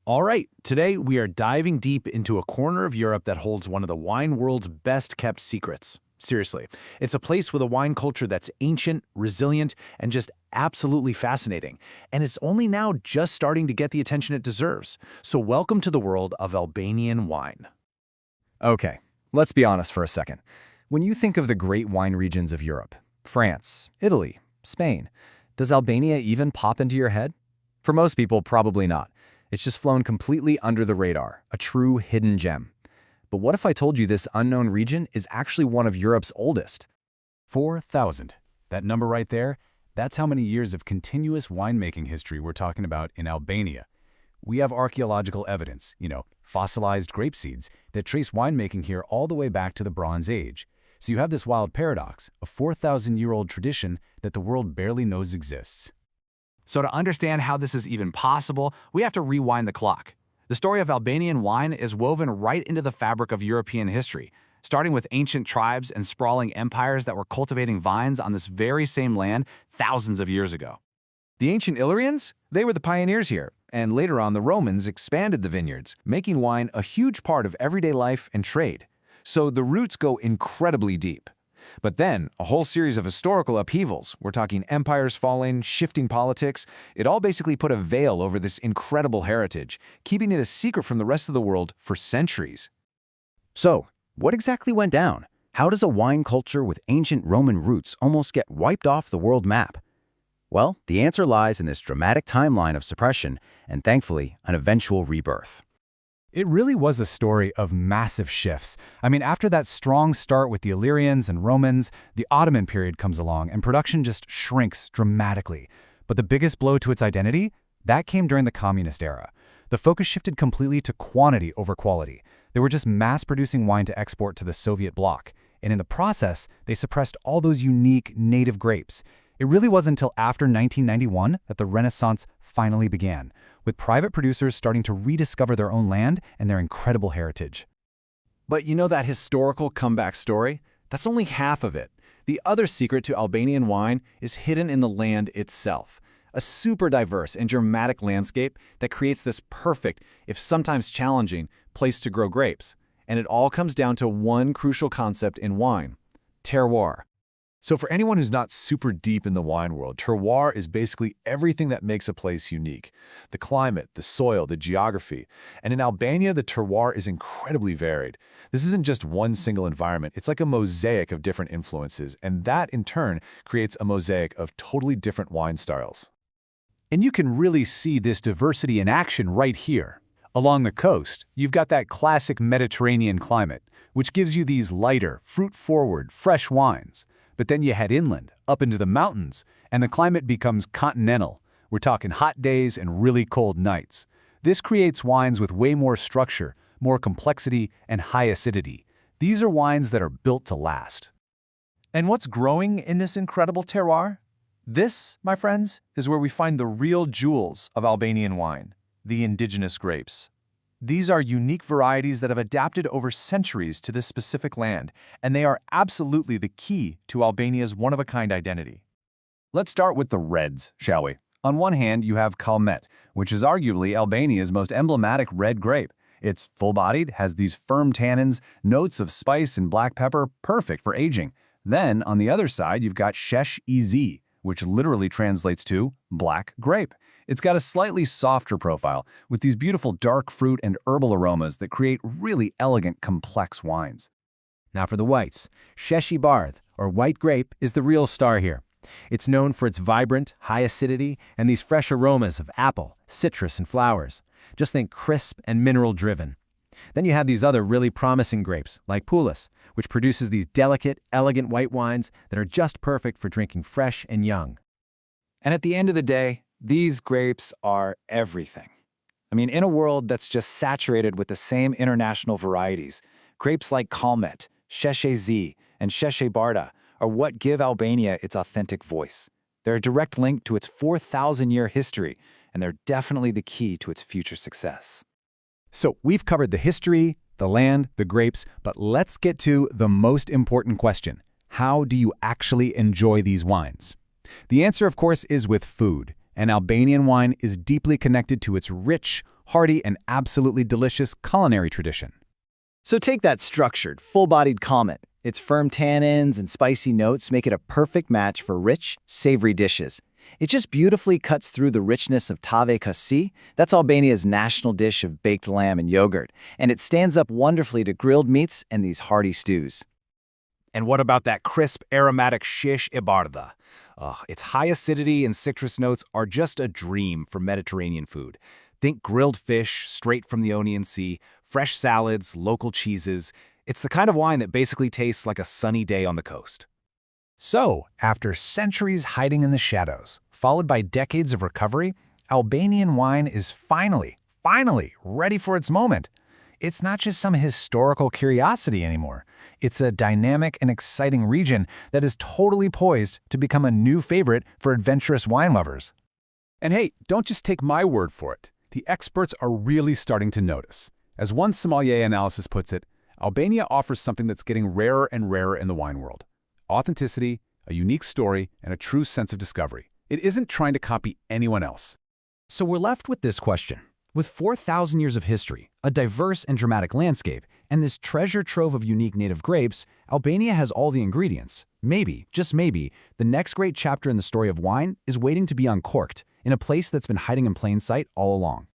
All right, today we are diving deep into a corner of Europe that holds one of the wine world's best-kept secrets. Seriously, it's a place with a wine culture that's ancient, resilient, and just absolutely fascinating. And it's only now just starting to get the attention it deserves. So welcome to the world of Albanian wine. Okay, let's be honest for a second. When you think of the great wine regions of Europe, France, Italy, Spain, does Albania even pop into your head? For most people, probably not. It's just flown completely under the radar, a true hidden gem. But what if I told you this unknown region is actually one of Europe's oldest? 4,000. That number right there, that's how many years of continuous winemaking history we're talking about in Albania. We have archaeological evidence, fossilized grape seeds, that trace winemaking here all the way back to the Bronze Age. So you have this wild paradox, a 4,000-year-old tradition that the world barely knows exists. So to understand how this is even possible, we have to rewind the clock. The story of Albanian wine is woven right into the fabric of European history, starting with ancient tribes and sprawling empires that were cultivating vines on this very same land thousands of years ago. The ancient Illyrians? They were the pioneers here, and later on the Romans expanded the vineyards, making wine a huge part of everyday life and trade. So the roots go incredibly deep. But then, a whole series of historical upheavals, we're talking empires falling, shifting politics, it all basically put a veil over this incredible heritage, keeping it a secret from the rest of the world for centuries. So, what exactly went down? How does a wine culture with ancient Roman roots almost get wiped off the world map? Well, the answer lies in this dramatic timeline of suppression and, thankfully, an eventual rebirth. It really was a story of massive shifts. After that strong start with the Illyrians and Romans, the Ottoman period comes along and production just shrinks dramatically. But the biggest blow to its identity? That came during the communist era. The focus shifted completely to quantity over quality. They were just mass-producing wine to export to the Soviet bloc. And in the process, they suppressed all those unique native grapes. It really wasn't until after 1991 that the Renaissance finally began, with private producers starting to rediscover their own land and their incredible heritage. But that historical comeback story? That's only half of it. The other secret to Albanian wine is hidden in the land itself. A super diverse and dramatic landscape that creates this perfect, if sometimes challenging, place to grow grapes. And it all comes down to one crucial concept in wine: terroir. So for anyone who's not super deep in the wine world, terroir is basically everything that makes a place unique. The climate, the soil, the geography. And in Albania, the terroir is incredibly varied. This isn't just one single environment. It's like a mosaic of different influences, and that, in turn, creates a mosaic of totally different wine styles. And you can really see this diversity in action right here. Along the coast, you've got that classic Mediterranean climate, which gives you these lighter, fruit-forward, fresh wines. But then you head inland, up into the mountains, and the climate becomes continental. We're talking hot days and really cold nights. This creates wines with way more structure, more complexity, and high acidity. These are wines that are built to last. And what's growing in this incredible terroir? This, my friends, is where we find the real jewels of Albanian wine, the indigenous grapes. These are unique varieties that have adapted over centuries to this specific land, and they are absolutely the key to Albania's one-of-a-kind identity. Let's start with the reds, shall we? On one hand, you have Kalmet, which is arguably Albania's most emblematic red grape. It's full-bodied, has these firm tannins, notes of spice and black pepper, perfect for aging. Then, on the other side, you've got Shesh Ez, which literally translates to black grape. It's got a slightly softer profile, with these beautiful dark fruit and herbal aromas that create really elegant, complex wines. Now for the whites, Sheshi Barth, or white grape, is the real star here. It's known for its vibrant, high acidity and these fresh aromas of apple, citrus, and flowers. Just think crisp and mineral-driven. Then you have these other really promising grapes, like Poulos, which produces these delicate, elegant white wines that are just perfect for drinking fresh and young. And at the end of the day, these grapes are everything. In a world that's just saturated with the same international varieties, grapes like Kalmet, Shesh Ez, and Shesh Barda are what give Albania its authentic voice. They're a direct link to its 4,000-year history, and they're definitely the key to its future success. So we've covered the history, the land, the grapes, but let's get to the most important question. How do you actually enjoy these wines? The answer, of course, is with food. And Albanian wine is deeply connected to its rich, hearty, and absolutely delicious culinary tradition. So take that structured, full-bodied Comet. Its firm tannins and spicy notes make it a perfect match for rich, savory dishes. It just beautifully cuts through the richness of tave kasi. That's Albania's national dish of baked lamb and yogurt, and it stands up wonderfully to grilled meats and these hearty stews. And what about that crisp, aromatic shish e bardha? Its high acidity and citrus notes are just a dream for Mediterranean food. Think grilled fish straight from the Ionian Sea, fresh salads, local cheeses. It's the kind of wine that basically tastes like a sunny day on the coast. So, after centuries hiding in the shadows, followed by decades of recovery, Albanian wine is finally ready for its moment. It's not just some historical curiosity anymore. It's a dynamic and exciting region that is totally poised to become a new favorite for adventurous wine lovers. And hey, don't just take my word for it. The experts are really starting to notice. As one sommelier analysis puts it, Albania offers something that's getting rarer and rarer in the wine world. Authenticity, a unique story, and a true sense of discovery. It isn't trying to copy anyone else. So we're left with this question. With 4,000 years of history, a diverse and dramatic landscape, and this treasure trove of unique native grapes, Albania has all the ingredients. Maybe, just maybe, the next great chapter in the story of wine is waiting to be uncorked in a place that's been hiding in plain sight all along.